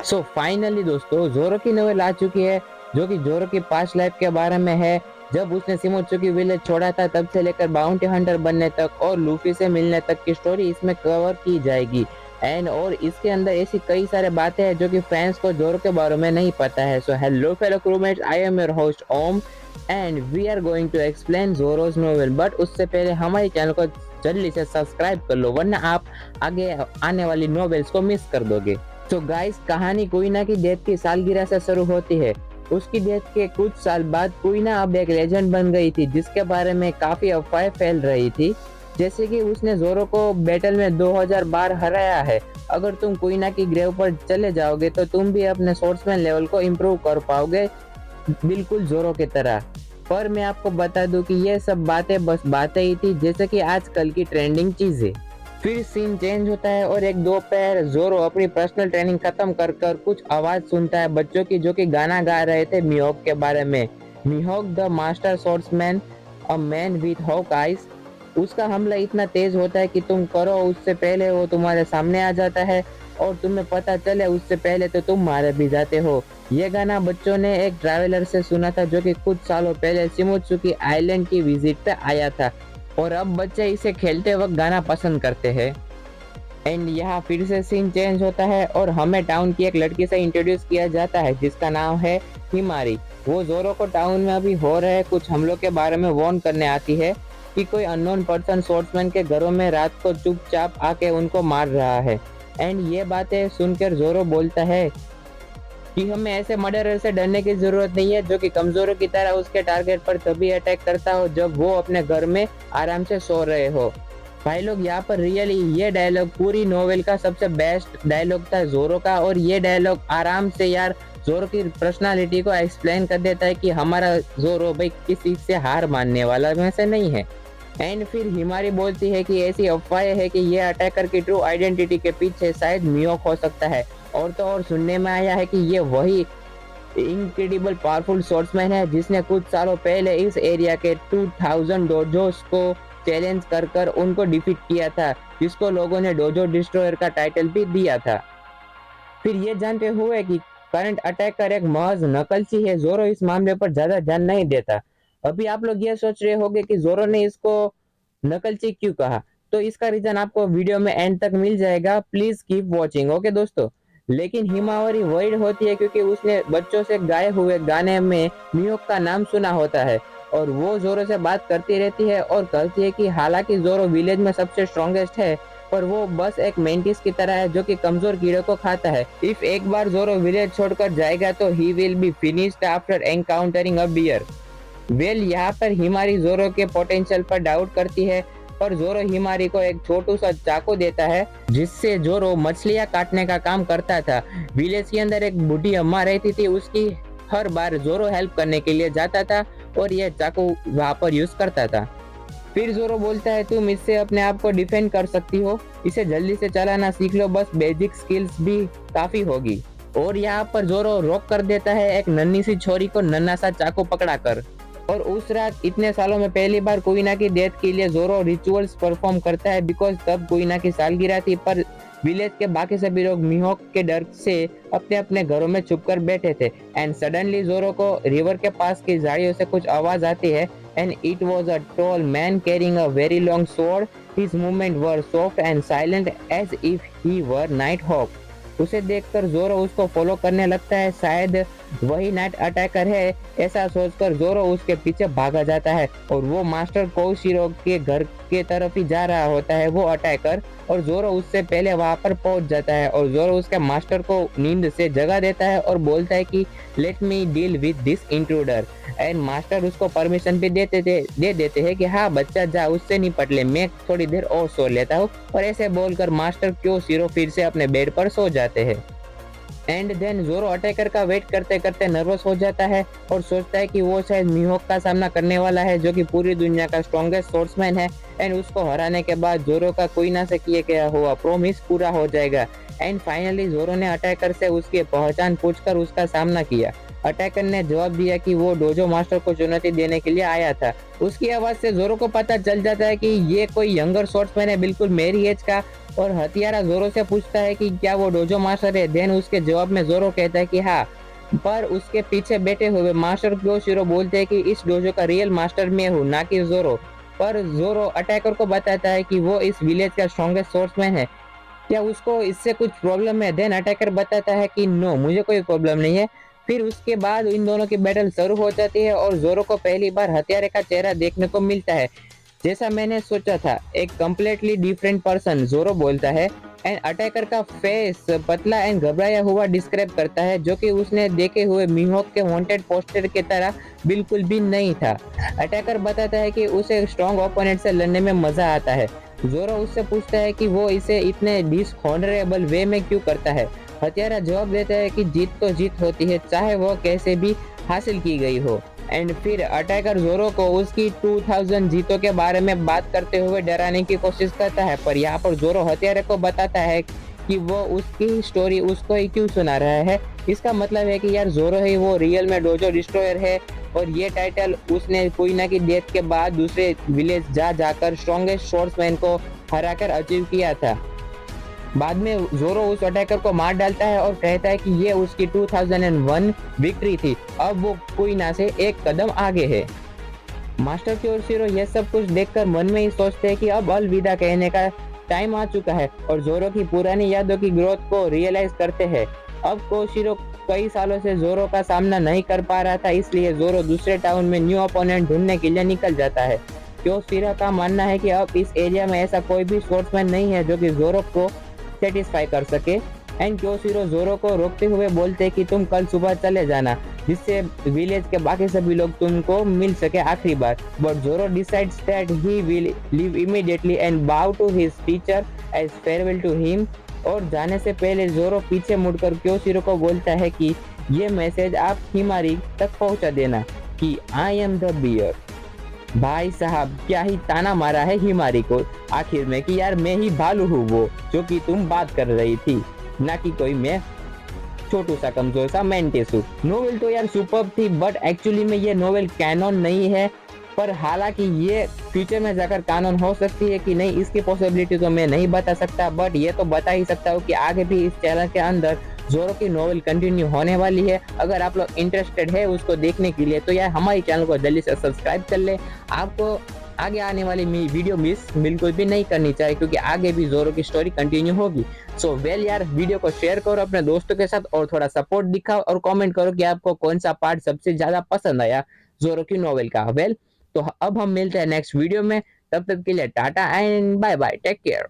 So finally दोस्तों जोरो की नॉवेल आ चुकी है, जो कि जोरो की पास्ट लाइफ के बारे में है। जब उसने शिमोत्सुकी विलेज छोड़ा था तब से लेकर बाउंटी हंटर बनने तक और लूफी से मिलने तक की स्टोरी इसमें कवर की जाएगी। और इसके अंदर ऐसी कई सारे बातें हैं जो कि फैंस को जोरो के बारे में नहीं पता है। So hello fellow crewmates, I am your host Om and we are going to explain Zoro's novel. But उससे पहले हमारे चैनल को जल्दी से सब्सक्राइब कर लो, वरना आप आगे आने वाली नॉवेल्स को मिस कर दोगे। तो गाइस, कहानी कुइना की डेथ की सालगिरह से शुरू होती है। उसकी डेथ के कुछ साल बाद कुइना अब एक लेजेंड बन गई थी, जिसके बारे में काफी अफवाहें फैल रही थी, जैसे कि उसने जोरो को बैटल में 2000 बार हराया है। अगर तुम कुइना की ग्रेव पर चले जाओगे तो तुम भी अपने सोर्समैन लेवल को इम्प्रूव कर पाओगे, बिल्कुल जोरो की तरह। पर मैं आपको बता दूं कि ये सब बातें बस बातें ही थी, जैसे कि आजकल की ट्रेंडिंग चीजें। फिर सीन चेंज होता है और एक दोपहर जोरो अपनी पर्सनल ट्रेनिंग खत्म कर कर कुछ आवाज सुनता है बच्चों की, जो कि गाना गा रहे थे मिहोक के बारे में। Mihawk the master swordsman, a man with hawk eyes. उसका हमला इतना तेज होता है कि तुम करो उससे पहले वो तुम्हारे सामने आ जाता है, और तुम्हें पता चले उससे पहले तो तुम मारे भी जाते हो। ये गाना बच्चों ने एक ट्रैवलर से सुना था, जो कि कुछ सालों पहले शिमोत्सुकी आइलैंड की विजिट पे आया था, और अब बच्चे इसे खेलते वक्त गाना पसंद करते हैं। एंड यहाँ फिर से सीन चेंज होता है और हमें टाउन की एक लड़की से इंट्रोड्यूस किया जाता है, जिसका नाम है हिमारी। वो जोरो को टाउन में अभी हो रहे कुछ हमलों के बारे में वार्न करने आती है कि कोई अननोन पर्सन स्वॉर्ड्समैन के घरों में रात को चुपचाप आके उनको मार रहा है। एंड ये बातें सुनकर जोरो बोलता है कि हमें ऐसे मर्डरर से डरने की जरूरत नहीं है, जो कि कमजोरों की तरह उसके टारगेट पर तभी अटैक करता हो जब वो अपने घर में आराम से सो रहे हो। भाई लोग, यहाँ पर रियली ये डायलॉग पूरी नोवेल का सबसे बेस्ट डायलॉग था जोरो का, और ये डायलॉग आराम से यार जोरो की पर्सनालिटी को एक्सप्लेन कर देता है कि हमारा जोरो भाई किसी से हार मानने वाला में से नहीं है। एंड फिर हिमारी बोलती है कि ऐसी अफवाहें है कि ये अटैकर की ट्रू आइडेंटिटी के पीछे शायद मियोक हो सकता है, और तो और सुनने में आया है कि ये वही इनक्रेडिबल पावरफुल स्वॉर्ड्समैन है जिसने कुछ सालों पहले इस एरिया के 2000 डोजोस को चैलेंज कर कर उनको डिफीट किया था, जिसको लोगों ने डोजो डिस्ट्रॉयर का टाइटल भी दिया था। फिर ये जानते हुए कि करंट अटैकर एक महज नकलची है, जोरो इस मामले पर ज्यादा ध्यान नहीं देता। अभी आप लोग ये सोच रहे होंगे कि जोरो ने इसको नकलची क्यों कहा, तो इसका रीजन आपको वीडियो में एंड तक मिल जाएगा। प्लीज कीप वॉचिंग, ओके दोस्तों। लेकिन हिमावरी वर्ड होती है क्योंकि उसने बच्चों से गाए हुए गाने में मियोक का नाम सुना होता है, और वो जोरो से बात करती रहती है और कहती है कि हालांकि जोरो विलेज में सबसे स्ट्रॉन्गेस्ट है, पर वो बस एक मेंटिस की तरह है जो कि कमजोर कीड़े को खाता है। इफ एक बार जोरो विलेज छोड़कर जाएगा तो ही will be finished after encountering a bear. यहाँ पर हिमारी जोरो के पोटेंशियल पर डाउट करती है, और जोरो हिमारी को एक छोटू सा चाकू देता है, जिससे जोरो मछलियां काटने का काम करता था। विलेज के अंदर एक बूढ़ी अम्मा रहती थी, उसकी हर बार जोरो हेल्प करने के लिए जाता था और यह चाकू वहां पर यूज करता था। फिर जोरो बोलता है तुम इससे अपने आप को डिफेंड कर सकती हो, इसे जल्दी से चलाना सीख लो, बस बेसिक स्किल्स भी काफी होगी। और यहाँ पर जोरो रोक कर देता है एक नन्ही सी छोरी को नन्हा सा चाकू पकड़ा कर। और उस रात इतने सालों में पहली बार कुइना की डेथ के लिए जोरो रिचुअल्स परफॉर्म करता है, बिकॉज तब कुइना की सालगिरह थी। पर विलेज के बाकी सभी लोग मिहोक के डर से अपने अपने घरों में छुपकर बैठे थे। एंड सडनली जोरो को रिवर के पास की झाड़ियों से कुछ आवाज आती है, and it was a tall man carrying a very long sword. His movement were soft and silent as if he were night hawk. उसे देखकर जोरो उसको फॉलो करने लगता है, शायद वही नाइट अटैकर है। ऐसा सोचकर जोरो उसके पीछे भागा जाता है, और वो मास्टर कोशिरो के घर के तरफ ही जा रहा होता है वो अटैकर, और जोरो उससे पहले वहां पर पहुंच जाता है। और जोरो उसके मास्टर को नींद से जगा देता है और बोलता है कि let me deal with this intruder. And master उसको परमिशन भी दे देते हैं कि हाँ बच्चा जा, उससे निपट ले, मैं थोड़ी देर और सो लेता हूँ। और ऐसे बोलकर मास्टर कोशिरो फिर से अपने बेड पर सो जाते हैं। एंड देन जोरो अटैकर का वेट करते करते नर्वस हो जाता है और सोचता है कि वो शायद मिहोक का सामना करने वाला है, जो कि पूरी दुनिया का स्ट्रॉन्गेस्ट स्वॉर्ड्समैन है। एंड उसको हराने के बाद जोरो का कुइना से किए गया हुआ प्रॉमिस पूरा हो जाएगा। एंड फाइनली जोरो ने अटैकर से उसकी पहचान पूछकर उसका सामना किया। अटैकर ने जवाब दिया कि वो डोजो मास्टर को चुनौती देने के लिए आया था। उसकी आवाज से जोरो को पता चल जाता है कि ये कोई यंगर स्वॉर्ड्समैन है, बिल्कुल मेरी एज का। और हथियारा जोरो से पूछता है कि क्या वो डोजो मास्टर है। देन उसके जवाब में जोरो कहता है कि हाँ, पर उसके पीछे बैठे हुए मास्टर क्योशिरो बोलते हैं कि इस डोजो का रियल मास्टर मैं हूँ, ना कि जोरो। पर जोरो अटैकर को बताता है कि वो इस विलेज का स्ट्रॉन्गेस्ट सोर्समैन है, क्या उसको इससे कुछ प्रॉब्लम है। देन अटैकर बताता है कि नो, मुझे कोई प्रॉब्लम नहीं है। फिर उसके बाद इन दोनों की बैटल शुरू हो जाती है और जोरो को पहली बार हथियारे का चेहरा देखने को मिलता है। जैसा मैंने सोचा था, एक कम्प्लीटली डिफरेंट पर्सन, जोरो बोलता है। एंड अटैकर का फेस पतला एंड घबराया हुआ डिस्क्राइब करता है, जो कि उसने देखे हुए मिहोक के वांटेड पोस्टर की तरह बिल्कुल भी नहीं था। अटैकर बताता है कि उसे स्ट्रॉन्ग ओपोनेंट से लड़ने में मजा आता है। जोरो उससे पूछता है कि वो इसे इतने डिसऑनरेबल वे में क्यों करता है। हथियारा जवाब देता है कि जीत तो जीत होती है, चाहे वो कैसे भी हासिल की गई हो। एंड फिर अटैकर जोरो को उसकी 2000 जीतों के बारे में बात करते हुए डराने की कोशिश करता है, पर यहाँ पर जोरो हथियारे को बताता है कि वो उसकी स्टोरी उसको ही क्यों सुना रहा है। इसका मतलब है कि यार जोरो ही वो रियल में डोजो डिस्ट्रॉयर है, और ये टाइटल उसने कुइना की डेथ के बाद दूसरे विलेज जा जाकर स्ट्रॉन्गेस्ट स्वॉर्ड्समैन को हराकर अचीव किया था। बाद में जोरो उस अटैकर को मार डालता है और कहता है कि ये उसकी 2001 विक्ट्री थी, अब वो कुइना से एक कदम आगे है। मास्टर क्योशिरो ये सब कुछ देखकर मन में ही सोचते हैं कि अब अलविदा कहने का टाइम आ चुका है, और जोरो की पुरानी यादों की ग्रोथ को रियलाइज करते हैं। अब क्योशिरो कई सालों से जोरो का सामना नहीं कर पा रहा था, इसलिए जोरो दूसरे टाउन में न्यू ओपोनेंट ढूंढने के लिए निकल जाता है। क्योशिरो का मानना है कि अब इस एरिया में ऐसा कोई भी स्पोर्ट्समैन नहीं है जो कि जोरो को सेटिस्फाई कर सके। एंड क्योशिरो जोरो को रोकते हुए बोलते कि तुम कल सुबह चले जाना, जिससे विलेज के बाकी सभी लोग तुमको मिल सके आखिरी बार। But Zoro decides that he will leave immediately and bow to his teacher as farewell to him. और जाने से पहले जोरो पीछे मुड़कर क्योशिरो को बोलता है कि ये मैसेज आप हिमारी तक पहुंचा देना कि आई एम द बियर। भाई साहब, क्या ही ताना मारा है हिमारी को आखिर में कि यार मैं ही भालू हूँ वो जो कि तुम बात कर रही थी, ना कि कोई मैं छोटू सा कमजोर सा मेंटेस हूँ। नोवेल तो यार सुपर्ब थी, बट एक्चुअली में ये नोवेल कैनन नहीं है। पर हालांकि ये फ्यूचर में जाकर कानून हो सकती है कि नहीं, इसकी पॉसिबिलिटी तो मैं नहीं बता सकता, बट ये तो बता ही सकता हूँ कि आगे भी इस चैनल के अंदर जोरो की नोवेल कंटिन्यू होने वाली है। अगर आप लोग इंटरेस्टेड है उसको देखने के लिए तो यार हमारे चैनल को जल्दी से सब्सक्राइब कर ले। आपको आगे आने वाली वीडियो मिस बिल्कुल भी नहीं करनी चाहिए, क्योंकि आगे भी जोरो की स्टोरी कंटिन्यू होगी। सो वेल यार, वीडियो को शेयर करो अपने दोस्तों के साथ और थोड़ा सपोर्ट दिखाओ, और कमेंट करो कि आपको कौन सा पार्ट सबसे ज्यादा पसंद आया जोरो की नोवेल का। वेल, तो अब हम मिलते हैं नेक्स्ट वीडियो में, तब तक के लिए tata and bye bye, take care.